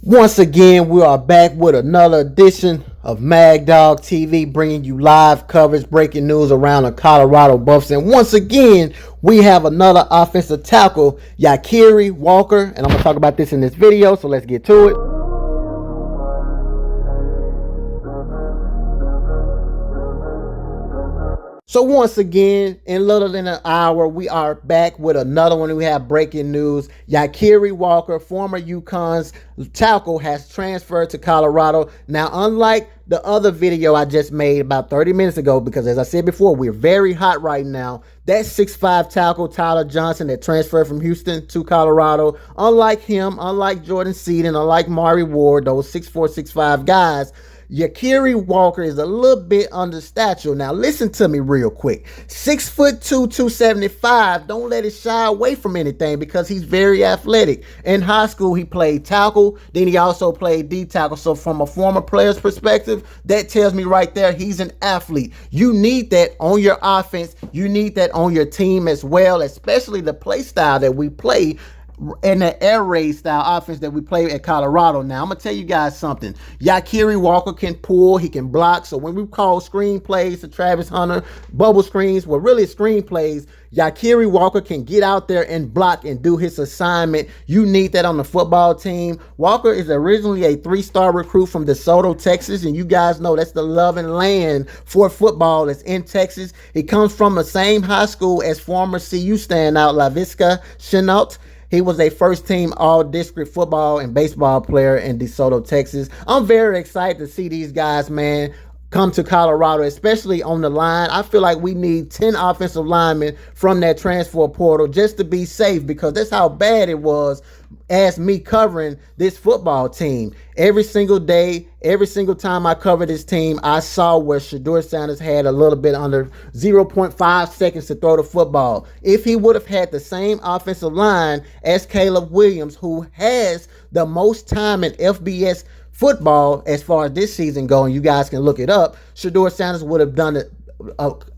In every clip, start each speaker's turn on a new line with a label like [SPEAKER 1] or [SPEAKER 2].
[SPEAKER 1] Once again, we are back with another edition of Mag Dog TV, bringing you live coverage, breaking news around the Colorado Buffs. And once again, we have another offensive tackle, Yakiri Walker, and I'm going to talk about this in this video, so let's get to it. So once again, in little than an hour, we are back with another one. We have breaking news. Yakiri Walker, former UCONNs tackle, has transferred to Colorado. Now, unlike the other video I just made about 30 minutes ago, because as I said before, we're very hot right now, that 6'5" tackle, Tyler Johnson, that transferred from Houston to Colorado, unlike him, unlike Jordan Seaton, unlike Mari Ward, those 6'4", 6'5" guys, Yakiri Walker is a little bit under stature. Now, listen to me real quick. 6'2", 275. Don't let it shy away from anything because he's very athletic. In high school, he played tackle. Then he also played D tackle. So from a former player's perspective, that tells me right there he's an athlete. You need that on your offense. You need that on your team as well, especially the play style that we play and the air raid style offense that we play at Colorado. Now, I'm going to tell you guys something. Yakiri Walker can pull, he can block. So when we call screen plays to Travis Hunter, bubble screens, well, really screen plays, Yakiri Walker can get out there and block and do his assignment. You need that on the football team. Walker is originally a 3-star recruit from DeSoto, Texas, and you guys know that's the love and land for football that's in Texas. He comes from the same high school as former CU standout LaVisca Chenault. He was a first-team all-district football and baseball player in DeSoto, Texas. I'm very excited to see these guys, man, come to Colorado, especially on the line. I feel like we need 10 offensive linemen from that transfer portal just to be safe, because that's how bad it was as me covering this football team. Every single day, every single time I covered this team, I saw where Shedeur Sanders had a little bit under 0.5 seconds to throw the football. If he would have had the same offensive line as Caleb Williams, who has the most time in FBS football as far as this season going, you guys can look it up, Shedeur Sanders would have done it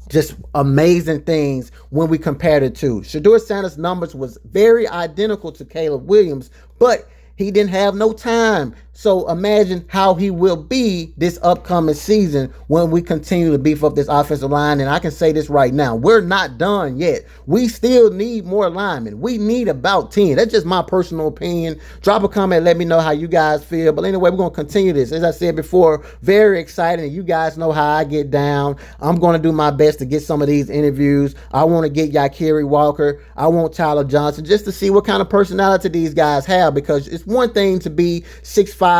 [SPEAKER 1] just amazing things when we compared it to. Shedeur Sanders' numbers was very identical to Caleb Williams, but he didn't have no time. So imagine how he will be this upcoming season when we continue to beef up this offensive line. And I can say this right now, we're not done yet. We still need more linemen. We need about 10. That's just my personal opinion. Drop a comment, let me know how you guys feel. But anyway, we're going to continue this. As I said before, very exciting. You guys know how I get down. I'm going to do my best to get some of these interviews. I want to get Yakiri Walker. I want Tyler Johnson, just to see what kind of personality these guys have, because it's one thing to be 6'5",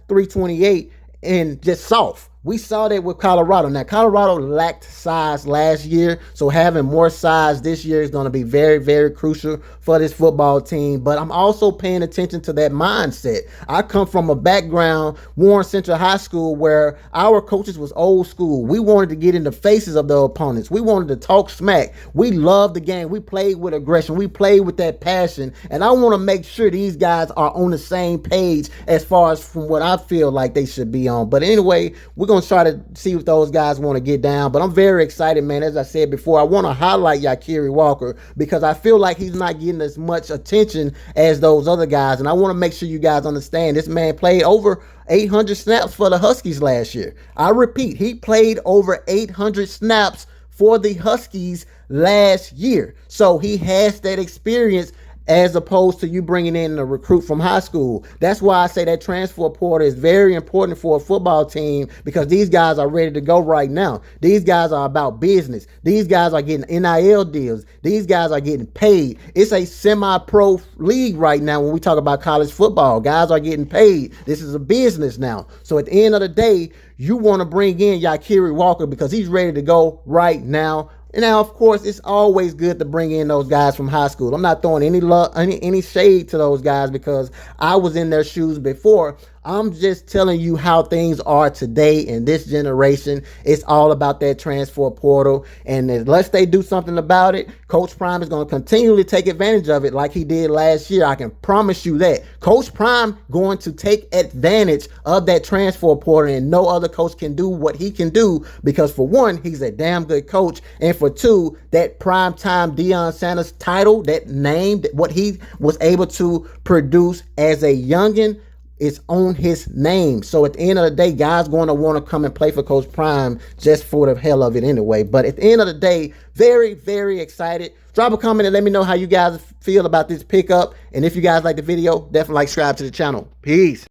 [SPEAKER 1] 328 and just soft. We saw that with Colorado. Now, Colorado lacked size last year, so having more size this year is going to be very, very crucial for this football team. But I'm also paying attention to that mindset. I come from a background, Warren Central High School, where our coaches was old school. We wanted to get in the faces of the opponents. We wanted to talk smack. We loved the game. We played with aggression. We played with that passion. And I want to make sure these guys are on the same page as far as from what I feel like they should be on. But anyway, we're going to try to see if those guys want to get down. But I'm very excited, man. As I said before, I want to highlight Yakiri Walker because I feel like he's not getting as much attention as those other guys. And I want to make sure you guys understand this man played over 800 snaps for the Huskies last year. I repeat, he played over 800 snaps for the Huskies last year. So he has that experience as opposed to you bringing in a recruit from high school. That's why I say that transfer portal is very important for a football team, because these guys are ready to go right now. These guys are about business. These guys are getting NIL deals. These guys are getting paid. It's a semi-pro league right now when we talk about college football. Guys are getting paid. This is a business now. So at the end of the day, you want to bring in Yakiri Walker because he's ready to go right now. And now, of course, it's always good to bring in those guys from high school. I'm not throwing any shade to those guys because I was in their shoes before. I'm just telling you how things are today in this generation. It's all about that transfer portal. And unless they do something about it, Coach Prime is going to continually take advantage of it like he did last year. I can promise you that. Coach Prime going to take advantage of that transfer portal, and no other coach can do what he can do because, for one, he's a damn good coach. And for two, that primetime Deion Sanders title, that name, what he was able to produce as a youngin', It's on his name. So at the end of the day, guys going to want to come and play for Coach Prime just for the hell of it anyway. But at the end of the day, very, very excited. Drop a comment and let me know how you guys feel about this pickup. And if you guys like the video, definitely subscribe to the channel. Peace.